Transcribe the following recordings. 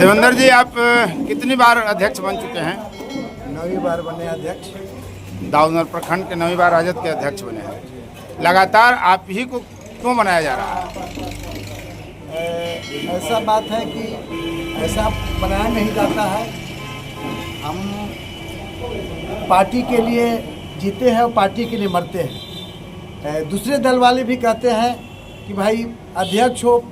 देवेंद्र जी, आप कितनी बार अध्यक्ष बन चुके हैं? 9वीं बार बने अध्यक्ष। दाऊदनगर प्रखंड के 9वीं बार राजद के अध्यक्ष बने हैं। लगातार आप ही को क्यों बनाया जा रहा है? ऐसा बात है कि ऐसा बनाया नहीं जाता है। हम पार्टी के लिए जीते हैं और पार्टी के लिए मरते हैं। दूसरे दल वाले भी कहते हैं कि भाई अध्यक्ष हो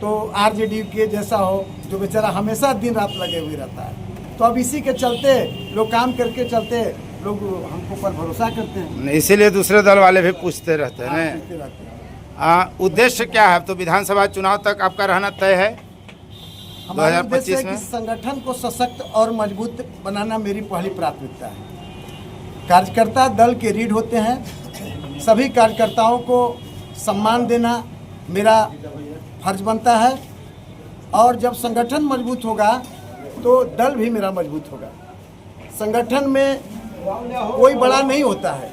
तो आरजेडी के जैसा हो, जो बेचारा हमेशा दिन रात लगे हुए रहता है। तो अब इसी के चलते लोग काम करके चलते लोग हमको पर भरोसा करते हैं, इसीलिए दूसरे दल वाले भी पूछते रहते हैं। उद्देश्य क्या है? तो विधानसभा चुनाव तक आपका रहना तय है? हमारा उद्देश्य है कि संगठन को सशक्त और मजबूत बनाना मेरी पहली प्राथमिकता है। कार्यकर्ता दल के रीढ़ होते हैं। सभी कार्यकर्ताओं को सम्मान देना मेरा फर्ज बनता है, और जब संगठन मजबूत होगा तो दल भी मेरा मजबूत होगा। संगठन में कोई बड़ा नहीं होता है,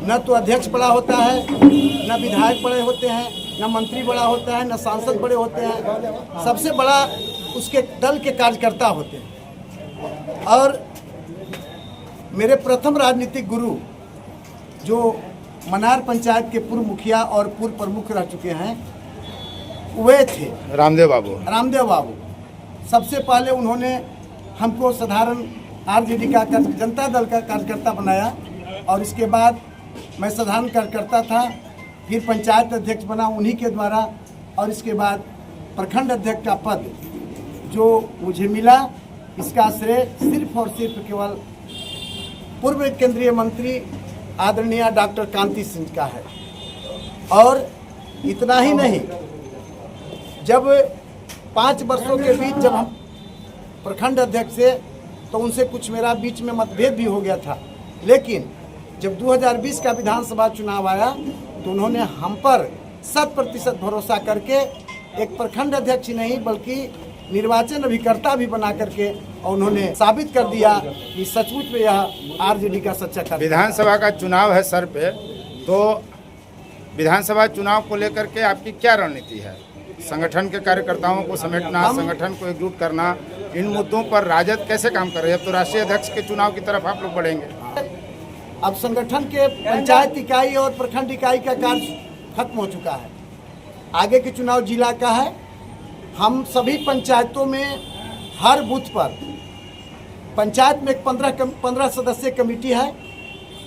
न तो अध्यक्ष बड़ा होता है, न विधायक बड़े होते हैं, न मंत्री बड़ा होता है, न सांसद बड़े होते हैं। सबसे बड़ा उसके दल के कार्यकर्ता होते हैं। और मेरे प्रथम राजनीतिक गुरु जो मनार पंचायत के पूर्व मुखिया और पूर्व प्रमुख रह चुके हैं, वे थे रामदेव बाबू। सबसे पहले उन्होंने हमको साधारण आरजेडी का जनता दल का कार्यकर्ता बनाया, और इसके बाद मैं साधारण कार्यकर्ता था, फिर पंचायत अध्यक्ष बना उन्हीं के द्वारा, और इसके बाद प्रखंड अध्यक्ष का पद जो मुझे मिला, इसका श्रेय सिर्फ और सिर्फ केवल पूर्व केंद्रीय मंत्री आदरणीय डॉक्टर कांति सिंह का है। और इतना ही नहीं, जब 5 वर्षों के बीच जब हम प्रखंड अध्यक्ष थे तो उनसे कुछ मेरा बीच में मतभेद भी हो गया था, लेकिन जब 2020 का विधानसभा चुनाव आया तो उन्होंने हम पर 100% भरोसा करके एक प्रखंड अध्यक्ष ही नहीं बल्कि निर्वाचन अभिकर्ता भी बना करके, और उन्होंने साबित कर दिया कि सचमुच में यह आरजेडी का सच्चा कार्यकर्ता। विधानसभा का चुनाव है सर पे, तो विधानसभा चुनाव को लेकर के आपकी क्या रणनीति है? संगठन के कार्यकर्ताओं को समेटना, संगठन को एकजुट करना, इन मुद्दों पर राजद कैसे काम कर रही है? अब तो राष्ट्रीय अध्यक्ष के चुनाव की तरफ आप लोग बढ़ेंगे। अब संगठन के पंचायत इकाई और प्रखंड इकाई का कार्य खत्म हो चुका है। आगे के चुनाव जिला का है। हम सभी पंचायतों में हर बूथ पर, पंचायत में एक 15 सदस्यीय कमेटी है,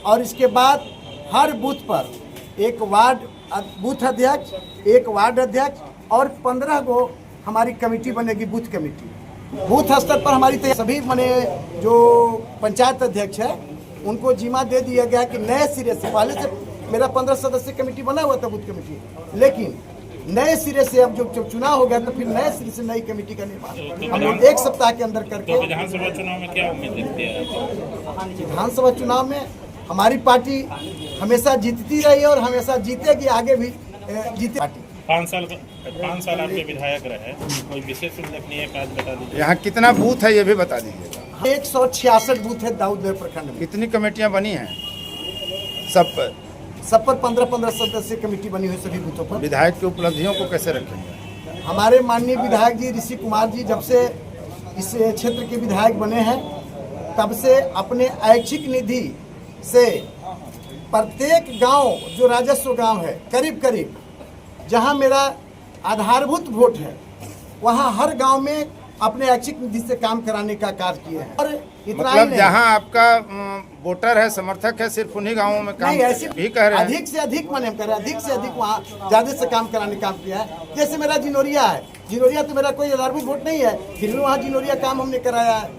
और इसके बाद हर बूथ पर एक बूथ अध्यक्ष, एक वार्ड अध्यक्ष और 15 गो हमारी कमेटी बनेगी, बूथ कमेटी। बूथ स्तर पर हमारी सभी मने जो पंचायत अध्यक्ष है उनको जिम्मा दे दिया गया कि नए सिरे से, पहले से मेरा 15 सदस्यीय कमेटी बना हुआ था बूथ कमेटी, लेकिन नए सिरे से अब जो चुनाव हो गया तो फिर नए सिरे से नई कमेटी का निर्माण हम लोग 1 सप्ताह के अंदर करके। विधानसभा चुनाव में क्या उम्मीद देखते हैं? विधानसभा चुनाव में हमारी पार्टी हमेशा जीतती रही है और हमेशा जीतेगी, आगे भी जीते। पार्टी 5 साल आपके विधायक रहे, कोई विशेष उल्लेखनीय कार्य बता दीजिए। यहाँ कितना बूथ है ये भी बता दीजिएगा। 166 बूथ है दाऊदनगर प्रखंड में। कितनी कमेटियाँ बनी हैं? सब पर 15 सदस्यीय कमेटी बनी हुई सभी बूथों पर। विधायक की उपलब्धियों को कैसे रखेंगे? हमारे माननीय विधायक जी ऋषि कुमार जी जब से इस क्षेत्र के विधायक बने हैं तब से अपने ऐच्छिक निधि से प्रत्येक गांव, जो राजस्व गांव है, करीब करीब जहां मेरा आधारभूत वोट है, वहां हर गांव में अपने ऐच्छिक निधि से काम कराने का कार्य किए हैं। और इतना मतलब ही जहां आपका वोटर है, समर्थक है, सिर्फ उन्हीं गांवों में काम भी कर रहे हैं। अधिक से अधिक मैंने करा, अधिक से अधिक वहाँ ज्यादा से काम कराने काम किया है। जैसे मेरा जिनोरिया है, जिनोरिया तो मेरा कोई आधारभूत वोट नहीं है, फिर भी वहाँ जिनोरिया काम हमने कराया है।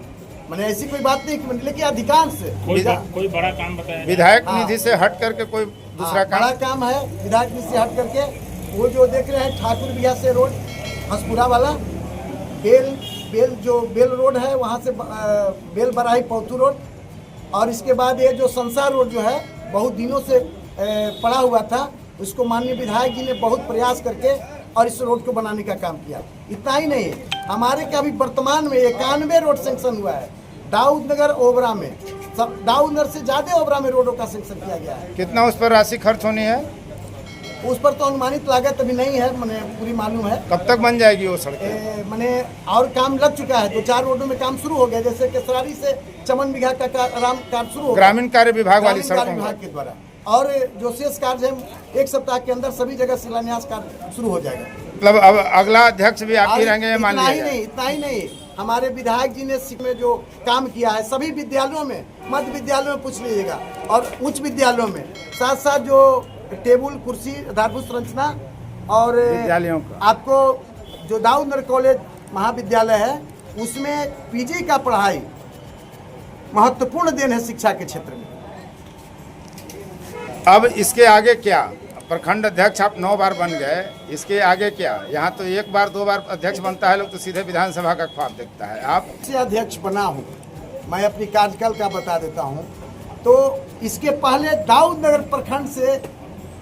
मैंने ऐसी कोई बात नहीं की, लेकिन अधिकांश कोई बड़ा काम बताया विधायक निधि से हट करके कोई दूसरा बड़ा काम है विधायक निधि से हट करके। वो जो देख रहे हैं ठाकुर बिया से रोड हंसपुरा वाला, बेल रोड है, वहाँ से बेल बराही पौतू रोड, और इसके बाद ये जो संसार रोड जो है बहुत दिनों से पड़ा हुआ था, उसको माननीय विधायक जी ने बहुत प्रयास करके और इस रोड को बनाने का काम किया। इतना ही नहीं, हमारे का भी वर्तमान में 91 रोड सेंक्शन हुआ है दाऊदनगर ओबरा में। सब दाऊदनगर से ज्यादा ओबरा में रोडों का सेंक्शन किया गया है। कितना उस पर राशि खर्च होनी है? उस पर तो अनुमानित लागत अभी नहीं है, मैंने पूरी मालूम है। कब तक बन जाएगी वो सड़कें? मैंने और काम लग चुका है, 2-4 रोडों में काम शुरू हो गया, जैसे केसरारी से चमन बिघा का काम शुरू हो गया ग्रामीण कार्य विभाग वाली ग्रामीण कार्य सड़कों विभाग के द्वारा। और जो शेष कार्य है 1 सप्ताह के अंदर सभी जगह शिलान्यास कार्य शुरू हो जाएगा। मतलब अब अगला अध्यक्ष भी आप ही रहेंगे, मान इतना ही लिया नहीं, इतना ही नहीं, हमारे विधायक जी ने में जो काम किया है सभी विद्यालयों में, मध्य विद्यालयों में पूछ लीजिएगा और उच्च विद्यालयों में, साथ साथ जो टेबल कुर्सी आधारभूत संरचना और विद्यालयों का आपको जो दाऊदनगर कॉलेज महाविद्यालय है उसमें पीजी का पढ़ाई महत्वपूर्ण देन है शिक्षा के क्षेत्र में। अब इसके आगे क्या? प्रखंड अध्यक्ष आप 9 बार बन गए, इसके आगे क्या? यहाँ तो 1 बार 2 बार अध्यक्ष बनता है लोग, तो सीधे विधानसभा का ख्वाब देखता है। आप से अध्यक्ष बना हूँ, मैं अपनी कार्यकाल का बता देता हूँ। तो इसके पहले दाऊदनगर प्रखंड से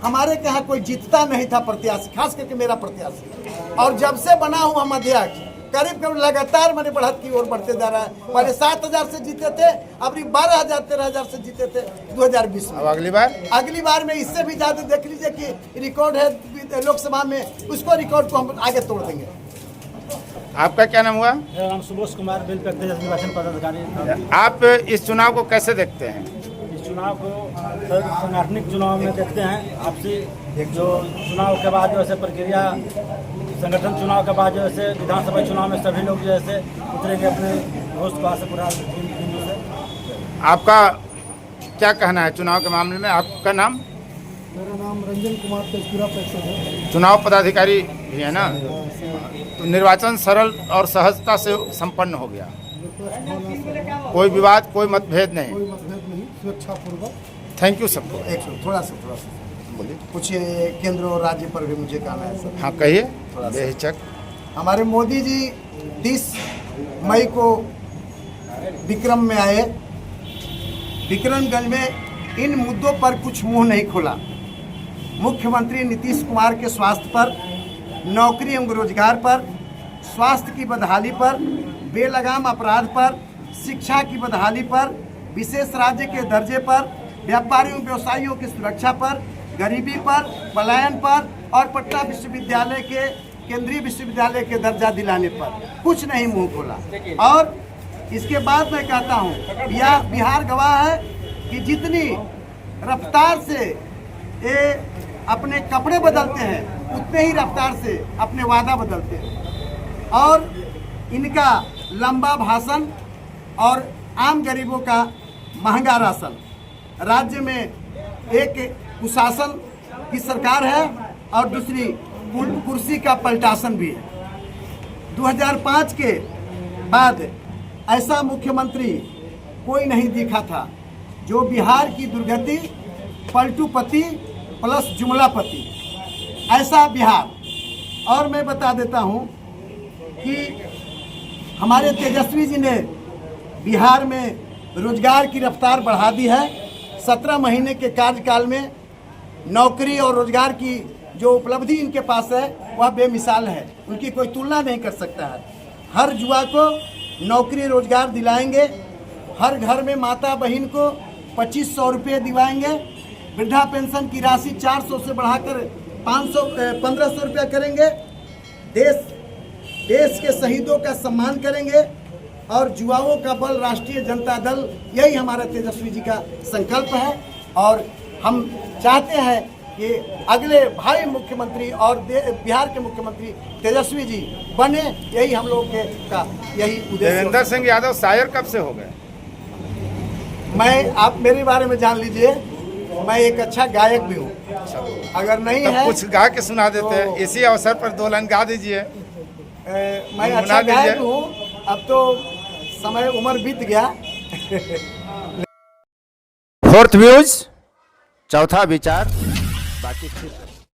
हमारे के यहाँ कोई जीतता नहीं था प्रत्याशी, खास करके मेरा प्रत्याशी। और जब से बना हूँ हम अध्यक्ष, करीब लगातार मैंने बढ़त की ओर बढ़ते जा रहा है। पहले 7,000 से जीते थे, अब 12,000-13,000 से जीते थे 2020 में। अब अगली बार में इससे भी ज्यादा देख लीजिए कि रिकॉर्ड है लोकसभा में, उसको रिकॉर्ड को हम आगे तोड़ देंगे। आपका क्या नाम हुआ? मेरा नाम सुबोध कुमार, बिल निर्वाचन पदाधिकारी। आप इस चुनाव को कैसे देखते हैं? इस चुनाव को संगठनिक चुनाव में देखते हैं। आपसी जो चुनाव के बाद जो है प्रक्रिया, संगठन चुनाव के बाद जो है विधानसभा चुनाव में सभी लोग जो है उतरेंगे अपने दोस्त को से पूरा बिंदु से। आपका क्या कहना है चुनाव के मामले में? आपका नाम? मेरा नाम रंजन कुमार तेजपुरा परिषद है। चुनाव पदाधिकारी भी है ना? तो निर्वाचन सरल और सहजता से संपन्न हो गया, कोई विवाद, कोई मतभेद नहीं। कोई मतभेद नहीं, सुरक्षापूर्वक। थैंक यू सबको। थोड़ा सा बोलिए। कुछ केंद्र और राज्य पर भी मुझे कहना है सर। हाँ कहिए, बेहिचक। हमारे मोदी जी 30 मई को विक्रम में आए, विक्रमगंज में इन मुद्दों पर कुछ मुंह नहीं खोला। मुख्यमंत्री नीतीश कुमार के स्वास्थ्य पर, नौकरी एवं रोजगार पर, स्वास्थ्य की बदहाली पर, बेलगाम अपराध पर, शिक्षा की बदहाली पर, विशेष राज्य के दर्जे पर, व्यापारियों व्यवसायियों की सुरक्षा पर, गरीबी पर, पलायन पर और पटना विश्वविद्यालय के केंद्रीय विश्वविद्यालय के दर्जा दिलाने पर कुछ नहीं मुंह खोला। और इसके बाद मैं कहता हूँ, बिहार गवाह है कि जितनी रफ्तार से ये अपने कपड़े बदलते हैं उतने ही रफ्तार से अपने वादा बदलते हैं। और इनका लंबा भाषण और आम गरीबों का महंगा राशन, राज्य में एक कुशासन की सरकार है और दूसरी कुर्सी का पलटासन भी है। 2005 के बाद ऐसा मुख्यमंत्री कोई नहीं दिखा था जो बिहार की दुर्गति पलटूपति प्लस जुमलापति, ऐसा बिहार। और मैं बता देता हूं कि हमारे तेजस्वी जी ने बिहार में रोजगार की रफ्तार बढ़ा दी है। 17 महीने के कार्यकाल में नौकरी और रोजगार की जो उपलब्धि इनके पास है वह बेमिसाल है, उनकी कोई तुलना नहीं कर सकता है। हर युवा को नौकरी रोजगार दिलाएंगे, हर घर में माता बहन को 2500 रुपये दिलाएंगे, वृद्धा पेंशन की राशि 400 से बढ़ाकर 1500 रुपया करेंगे, देश के शहीदों का सम्मान करेंगे और युवाओं का बल राष्ट्रीय जनता दल, यही हमारा तेजस्वी जी का संकल्प है। और हम चाहते हैं कि अगले भावी मुख्यमंत्री और बिहार के मुख्यमंत्री तेजस्वी जी बने, यही हम लोग के का यही उद्देश्य। देवेंद्र सिंह यादव शायर कब से हो गए? आप मेरे बारे में जान लीजिए, मैं एक अच्छा गायक भी हूँ। अगर नहीं है कुछ गा के सुना देते हैं, इसी अवसर पर 2 लाइन गा दीजिए। मैं अच्छा गायक हूँ, अब तो समय उम्र बीत गया। 4th व्यूज, चौथा विचार, बाकी